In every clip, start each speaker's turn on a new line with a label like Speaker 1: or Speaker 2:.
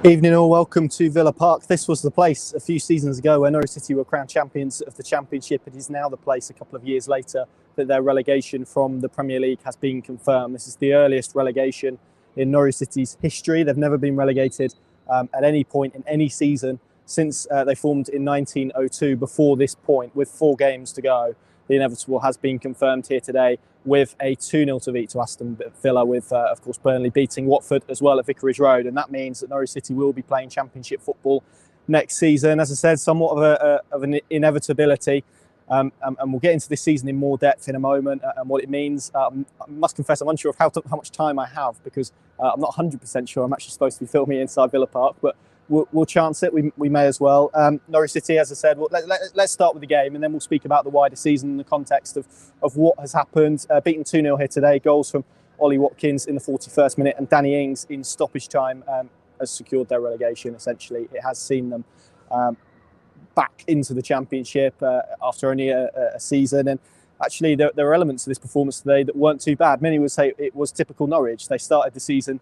Speaker 1: Evening all, welcome to Villa Park. This was the place a few seasons ago where Norwich City were crowned champions of the Championship. It is now the place a couple of years later that their relegation from the Premier League has been confirmed. This is the earliest relegation in Norwich City's history. They've never been relegated at any point in any season since they formed in 1902 before this point, with 4 games to go. The inevitable has been confirmed here today with a 2-0 defeat to Aston Villa, with, of course, Burnley beating Watford as well at Vicarage Road. And that means that Norwich City will be playing Championship football next season. As I said, somewhat of an inevitability. And we'll get into this season in more depth in a moment and what it means. I must confess, I'm unsure of how much time I have, because I'm not 100% sure I'm actually supposed to be filming inside Villa Park, but we'll chance it. We may as well. Norwich City, as I said, let's start with the game, and then we'll speak about the wider season in the context of what has happened. Beaten 2-0 here today. Goals from Ollie Watkins in the 41st minute and Danny Ings in stoppage time has secured their relegation, essentially. It has seen them back into the Championship after only a season. And actually, there are elements of this performance today that weren't too bad. Many would say it was typical Norwich. They started the season,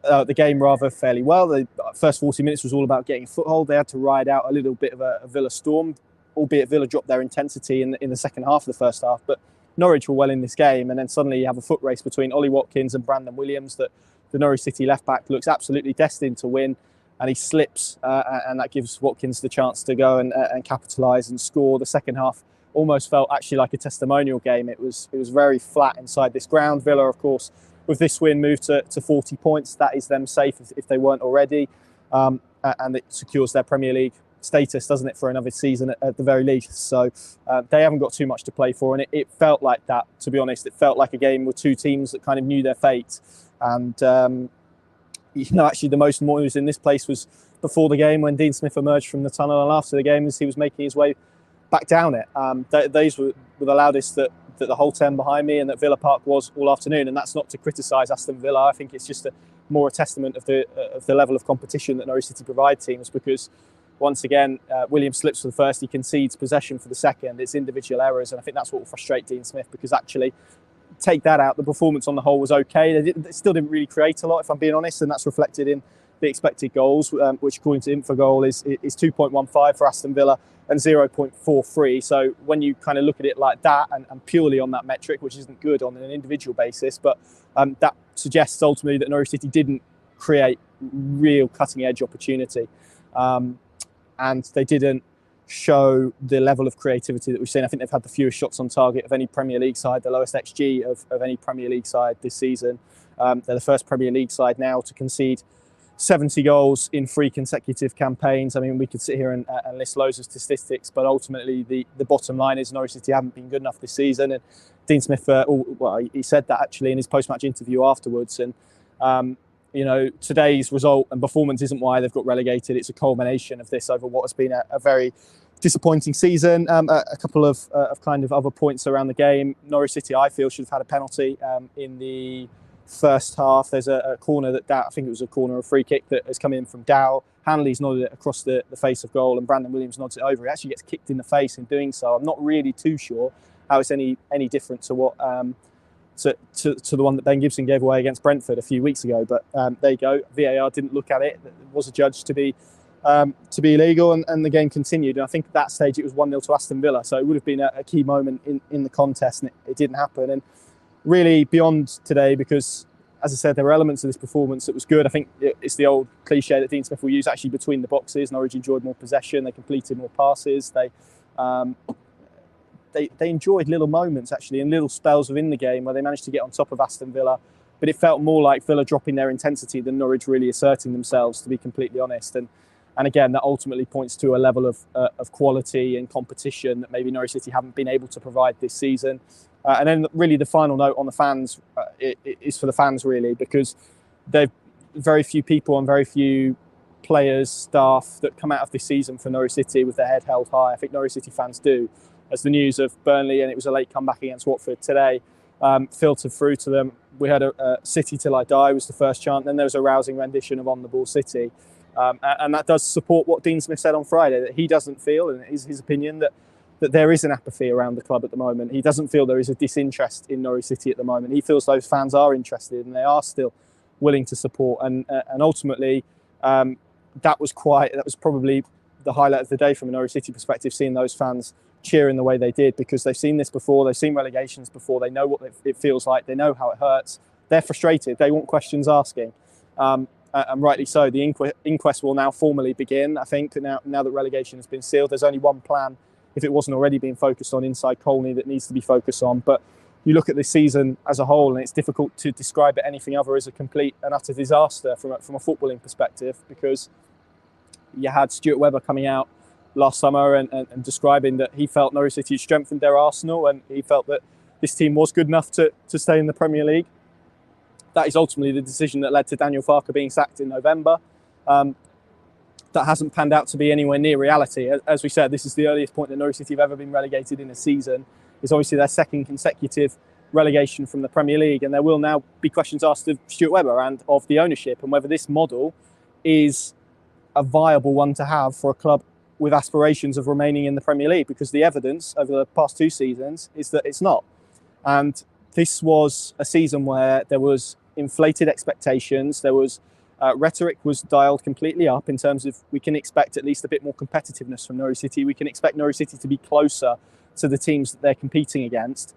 Speaker 1: the game rather fairly well. The first 40 minutes was all about getting a foothold. They had to ride out a little bit of a Villa storm, albeit Villa dropped their intensity in the second half of the first half. But Norwich were well in this game, and then suddenly you have a foot race between Ollie Watkins and Brandon Williams that the Norwich City left-back looks absolutely destined to win, and he slips, and that gives Watkins the chance to go and capitalise and score. The second half almost felt actually like a testimonial game. It was very flat inside this ground. Villa, of course, with this win, moved to 40 points. That is them safe if they weren't already. And it secures their Premier League status, doesn't it, for another season at the very least. So they haven't got too much to play for. And it felt like that, to be honest. It felt like a game with 2 teams that kind of knew their fate. And, actually the most news in this place was before the game when Dean Smith emerged from the tunnel, and after the game as he was making his way back down it. Those were the loudest that the whole 10 behind me and that Villa Park was all afternoon. And that's not to criticise Aston Villa. I think it's just more a testament of the level of competition that Norwich City provide teams, because once again, Williams slips for the first, he concedes possession for the second. It's individual errors, and I think that's what will frustrate Dean Smith, because actually, take that out, the performance on the whole was okay. They still didn't really create a lot, if I'm being honest, and that's reflected in the expected goals, which according to Infogol is 2.15 for Aston Villa and 0.43. So when you kind of look at it like that and purely on that metric, which isn't good on an individual basis, but that suggests ultimately that Norwich City didn't create real cutting edge opportunity, and they didn't show the level of creativity that we've seen. I think they've had the fewest shots on target of any Premier League side, the lowest XG of any Premier League side this season. They're the first Premier League side now to concede 70 goals in 3 consecutive campaigns. I mean, we could sit here and list loads of statistics, but ultimately the bottom line is Norwich City haven't been good enough this season. And Dean Smith, he said that actually in his post-match interview afterwards. And today's result and performance isn't why they've got relegated. It's a culmination of this over what has been a very disappointing season. A couple of kind of other points around the game. Norwich City, I feel, should have had a penalty in the first half. There's a corner that I think it was a corner, a free kick that has come in from Dow. Hanley's nodded it across the face of goal, and Brandon Williams nods it over. He actually gets kicked in the face in doing so. I'm not really too sure how it's any different to what to the one that Ben Gibson gave away against Brentford a few weeks ago. But there you go. VAR didn't look at it. It was adjudged to be illegal, and the game continued. And I think at that stage it was 1-0 to Aston Villa. So it would have been a key moment in the contest, and it didn't happen. And really beyond today, because as I said, there were elements of this performance that was good. I think it's the old cliche that Dean Smith will use, actually between the boxes. Norwich enjoyed more possession, they completed more passes, they enjoyed little moments actually and little spells within the game where they managed to get on top of Aston Villa, but it felt more like Villa dropping their intensity than Norwich really asserting themselves, to be completely honest. And again, that ultimately points to a level of quality and competition that maybe Norwich City haven't been able to provide this season. And then really the final note on the fans is for the fans, really, because there are very few people and very few players, staff that come out of this season for Norwich City with their head held high. I think Norwich City fans do. As the news of Burnley, and it was a late comeback against Watford today, filtered through to them. We had a City Till I Die was the first chant, then there was a rousing rendition of On the Ball City. And that does support what Dean Smith said on Friday, that he doesn't feel, and it is his opinion, that there is an apathy around the club at the moment. He doesn't feel there is a disinterest in Norwich City at the moment. He feels those fans are interested and they are still willing to support. And ultimately, that was probably the highlight of the day from a Norwich City perspective, seeing those fans cheering the way they did, because they've seen this before, they've seen relegations before, they know what it feels like, they know how it hurts, they're frustrated, they want questions asking. And rightly so. The inquest will now formally begin. I think now that relegation has been sealed, there's only one plan, if it wasn't already being focused on inside Colney, that needs to be focused on. But you look at this season as a whole, and it's difficult to describe it anything other as a complete and utter disaster from a footballing perspective, because you had Stuart Webber coming out last summer and describing that he felt Norwich City had strengthened their arsenal, and he felt that this team was good enough to stay in the Premier League. That is ultimately the decision that led to Daniel Farke being sacked in November. That hasn't panned out to be anywhere near reality. As we said, this is the earliest point that Norwich City have ever been relegated in a season. It's obviously their second consecutive relegation from the Premier League, and there will now be questions asked of Stuart Webber and of the ownership, and whether this model is a viable one to have for a club with aspirations of remaining in the Premier League, because the evidence over the past 2 seasons is that it's not. And this was a season where there was inflated expectations. There was rhetoric was dialed completely up in terms of, we can expect at least a bit more competitiveness from Norwich City. We can expect Norwich City to be closer to the teams that they're competing against.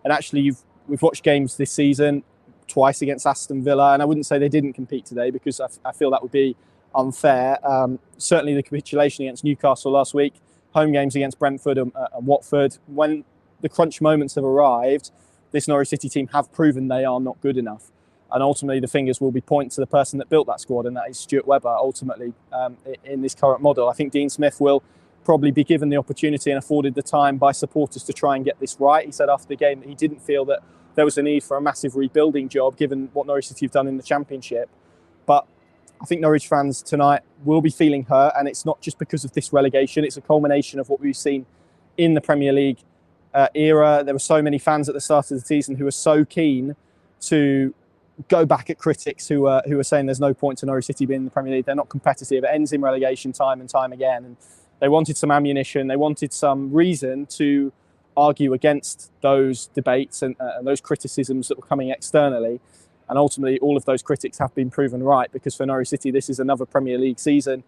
Speaker 1: And actually, we've watched games this season, twice against Aston Villa, and I wouldn't say they didn't compete today, because I feel that would be unfair. Certainly the capitulation against Newcastle last week, home games against Brentford and Watford. When the crunch moments have arrived, this Norwich City team have proven they are not good enough. And ultimately, the fingers will be pointed to the person that built that squad, and that is Stuart Webber, ultimately, in this current model. I think Dean Smith will probably be given the opportunity and afforded the time by supporters to try and get this right. He said after the game that he didn't feel that there was a need for a massive rebuilding job, given what Norwich City have done in the Championship. But I think Norwich fans tonight will be feeling hurt, and it's not just because of this relegation. It's a culmination of what we've seen in the Premier League era. There were so many fans at the start of the season who were so keen to go back at critics who were saying there's no point to Norwich City being in the Premier League. They're not competitive. It ends in relegation time and time again. And they wanted some ammunition. They wanted some reason to argue against those debates and those criticisms that were coming externally. And ultimately, all of those critics have been proven right, because for Norwich City, this is another Premier League season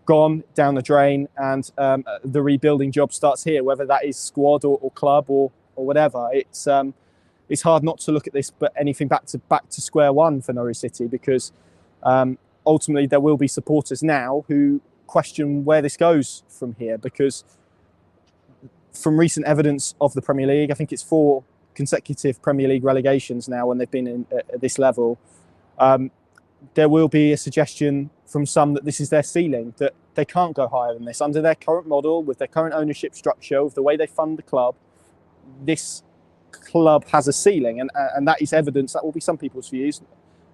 Speaker 1: gone down the drain, and the rebuilding job starts here, whether that is squad or club or whatever. It's hard not to look at this, but anything back to square one for Norwich City, because ultimately there will be supporters now who question where this goes from here, because from recent evidence of the Premier League, I think it's 4 consecutive Premier League relegations now when they've been at this level. There will be a suggestion from some that this is their ceiling, that they can't go higher than this. Under their current model, with their current ownership structure, with the way they fund the club, this club has a ceiling, and that is evidence. That will be some people's views.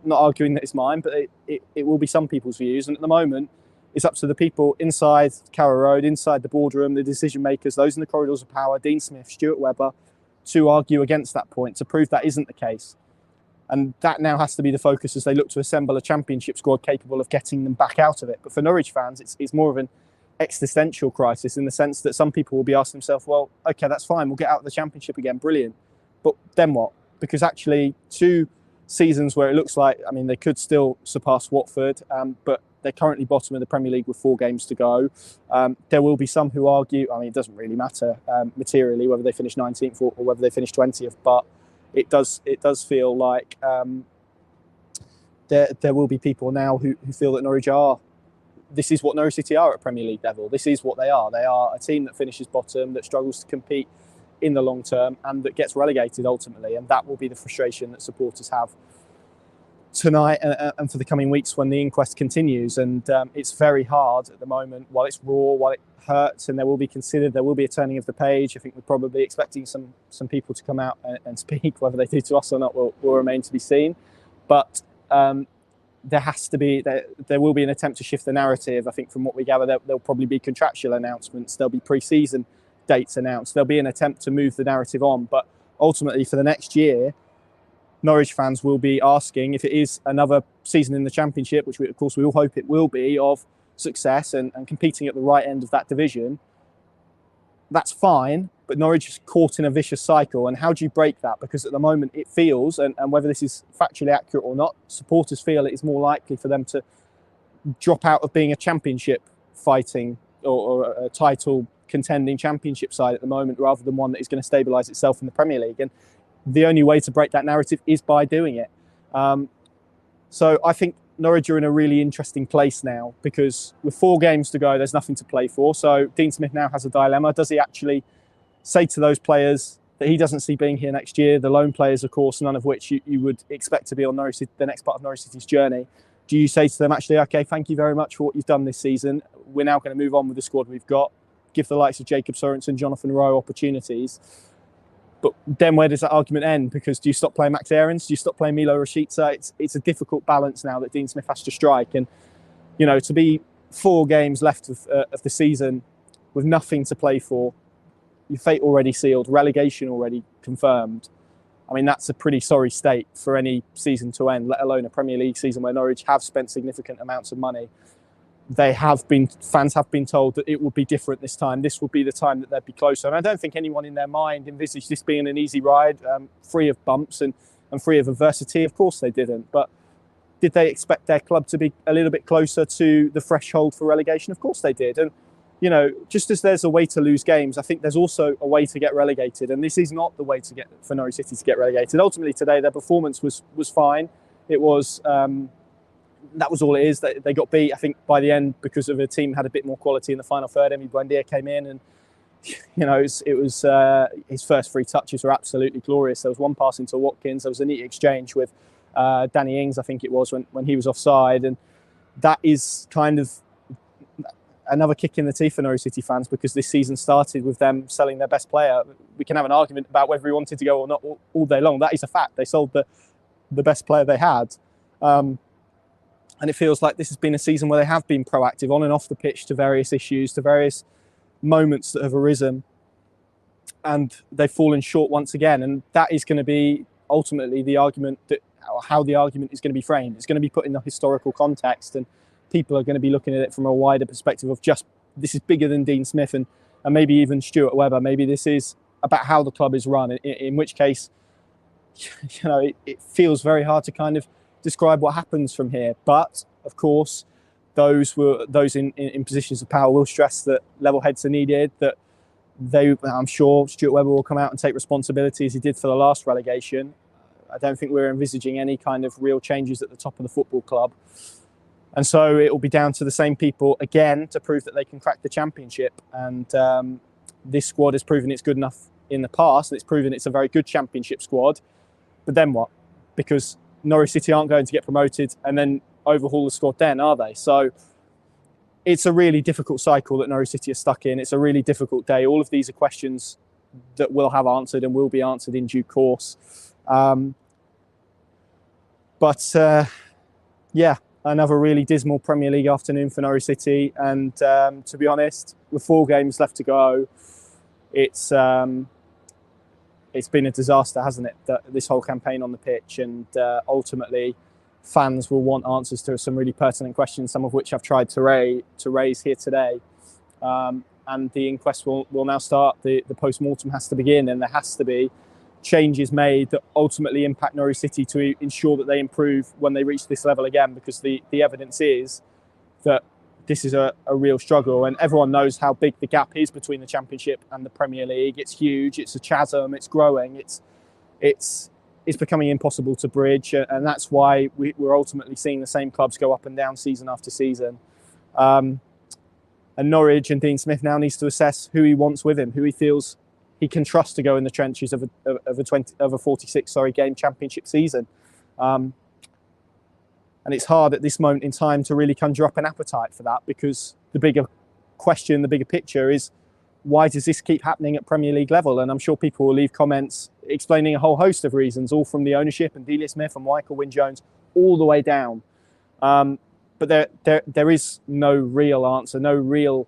Speaker 1: I'm not arguing that it's mine, but it will be some people's views. And at the moment, it's up to the people inside Carrow Road, inside the boardroom, the decision makers, those in the corridors of power, Dean Smith, Stuart Webber, to argue against that point, to prove that isn't the case. And that now has to be the focus as they look to assemble a Championship squad capable of getting them back out of it. But for Norwich fans, it's more of an existential crisis, in the sense that some people will be asking themselves, well, okay, that's fine, we'll get out of the Championship again, brilliant. But then what? Because actually 2 seasons where it looks like, I mean, they could still surpass Watford, but they're currently bottom of the Premier League with 4 games to go. There will be some who argue, I mean, it doesn't really matter materially whether they finish 19th or whether they finish 20th, but it does feel like there will be people now who feel that Norwich are, this is what Norwich City are at Premier League level. This is what they are. They are a team that finishes bottom, that struggles to compete in the long term, and that gets relegated ultimately. And that will be the frustration that supporters have tonight and for the coming weeks when the inquest continues. And it's very hard at the moment, while it's raw, while it hurts, and there will be a turning of the page. I think we're probably expecting some people to come out and speak. Whether they do to us or not will remain to be seen. But there will be an attempt to shift the narrative. I think from what we gather, there'll probably be contractual announcements. There'll be pre-season dates announced. There'll be an attempt to move the narrative on. But ultimately, for the next year, Norwich fans will be asking, if it is another season in the Championship, which of course we all hope it will be, of success and competing at the right end of that division, that's fine. But Norwich is caught in a vicious cycle. And how do you break that? Because at the moment it feels, and whether this is factually accurate or not, supporters feel it is more likely for them to drop out of being a championship fighting or a title contending championship side at the moment, rather than one that is going to stabilise itself in the Premier League. And the only way to break that narrative is by doing it. So I think Norwich are in a really interesting place now, because with 4 games to go, there's nothing to play for. So Dean Smith now has a dilemma. Does he actually say to those players that he doesn't see being here next year, the loan players, of course, none of which you would expect to be on Norwich City, the next part of Norwich City's journey? Do you say to them, actually, okay, thank you very much for what you've done this season. We're now going to move on with the squad we've got. Give the likes of Jacob Sorensen, Jonathan Rowe opportunities. But then where does that argument end? Because do you stop playing Max Aarons? Do you stop playing Milo Rashica? It's a difficult balance now that Dean Smith has to strike. And, you know, to be 4 games left of the season with nothing to play for, your fate already sealed, relegation already confirmed. I mean, that's a pretty sorry state for any season to end, let alone a Premier League season where Norwich have spent significant amounts of money. Fans have been told that it would be different this time. This would be the time that they'd be closer. And I don't think anyone in their mind envisaged this being an easy ride, free of bumps and free of adversity. Of course they didn't. But did they expect their club to be a little bit closer to the threshold for relegation? Of course they did. And, you know, just as there's a way to lose games, I think there's also a way to get relegated. And this is not the way for Norwich City to get relegated. Ultimately today, their performance was fine. It was... that was all it is. They got beat, I think, by the end because of a team had a bit more quality in the final third. Emi Buendia came in and, you know, it was his first 3 touches were absolutely glorious. There was one pass into Watkins. There was a neat exchange with Danny Ings, I think it was, when he was offside. And that is kind of another kick in the teeth for Norwich City fans, because this season started with them selling their best player. We can have an argument about whether he wanted to go or not all day long. That is a fact. They sold the best player they had. And it feels like this has been a season where they have been proactive on and off the pitch to various issues, to various moments that have arisen. And they've fallen short once again. And that is going to be ultimately the argument, how the argument is going to be framed. It's going to be put in the historical context, and people are going to be looking at it from a wider perspective of just, this is bigger than Dean Smith and maybe even Stuart Webber. Maybe this is about how the club is run, in which case, you know, it feels very hard to kind of describe what happens from here. But of course, those in positions of power will stress that level heads are needed, that I'm sure Stuart Webber will come out and take responsibility as he did for the last relegation. I don't think we're envisaging any kind of real changes at the top of the football club. And so it will be down to the same people again to prove that they can crack the championship. And this squad has proven it's good enough in the past, and it's proven it's a very good championship squad. But then what? Because Norwich City aren't going to get promoted and then overhaul the squad then, are they? So it's a really difficult cycle that Norwich City are stuck in. It's a really difficult day. All of these are questions that will have answered and will be answered in due course. Yeah, another really dismal Premier League afternoon for Norwich City. And to be honest, with 4 games left to go, it's been a disaster, hasn't it, this whole campaign on the pitch. And ultimately, fans will want answers to some really pertinent questions, some of which I've tried to raise here today. And the inquest will now start. The post-mortem has to begin, and there has to be changes made that ultimately impact Norwich City to ensure that they improve when they reach this level again, because the evidence is that this is a real struggle, and everyone knows how big the gap is between the Championship and the Premier League. It's huge. It's a chasm. It's growing. It's becoming impossible to bridge, and that's why we're ultimately seeing the same clubs go up and down season after season. And Norwich and Dean Smith now needs to assess who he wants with him, who he feels he can trust to go in the trenches of a 46 game Championship season. And it's hard at this moment in time to really conjure up an appetite for that, because the bigger question, the bigger picture is, why does this keep happening at Premier League level? And I'm sure people will leave comments explaining a whole host of reasons, all from the ownership and Delia Smith and Michael Wynne-Jones, all the way down. But there is no real answer, no real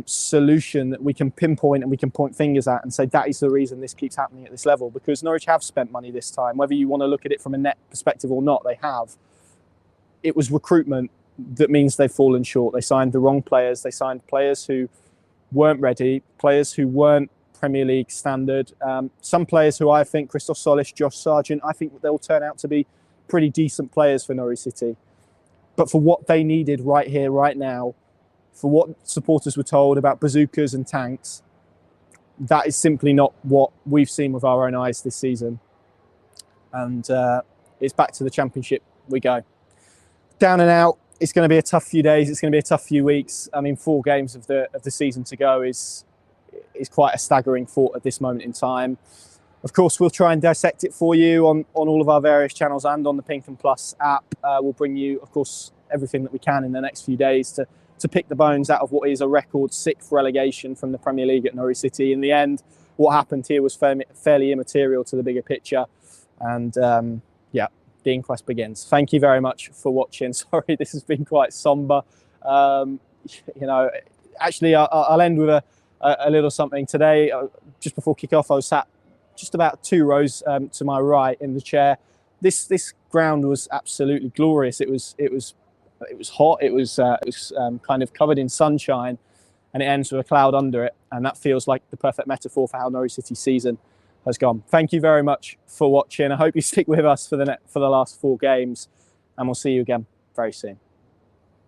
Speaker 1: solution that we can pinpoint and we can point fingers at and say that is the reason this keeps happening at this level. Because Norwich have spent money this time, whether you want to look at it from a net perspective or not, they have. It was recruitment that means they've fallen short. They signed the wrong players. They signed players who weren't ready, players who weren't Premier League standard. Some players who I think, Christoph Solis, Josh Sargent, I think they'll turn out to be pretty decent players for Norwich City. But for what they needed right here, right now, for what supporters were told about bazookas and tanks, that is simply not what we've seen with our own eyes this season. And it's back to the Championship we go. Down and out. It's going to be a tough few days. It's going to be a tough few weeks. I mean, 4 games of the season to go is quite a staggering thought at this moment in time. Of course, we'll try and dissect it for you on all of our various channels and on the Pink and Plus app. We'll bring you, of course, everything that we can in the next few days to pick the bones out of what is a record 6th relegation from the Premier League at Norwich City. In the end, what happened here was fairly immaterial to the bigger picture. And yeah, the inquest begins. Thank you very much for watching. Sorry, this has been quite somber. You know, actually, I'll end with a little something. Today, just before kick-off, I was sat just about 2 rows to my right in the chair. This ground was absolutely glorious. It was hot. It was kind of covered in sunshine, and it ends with a cloud under it. And that feels like the perfect metaphor for how Norwich City's season has gone. Thank you very much for watching. I hope you stick with us for the last 4 games, and we'll see you again very soon.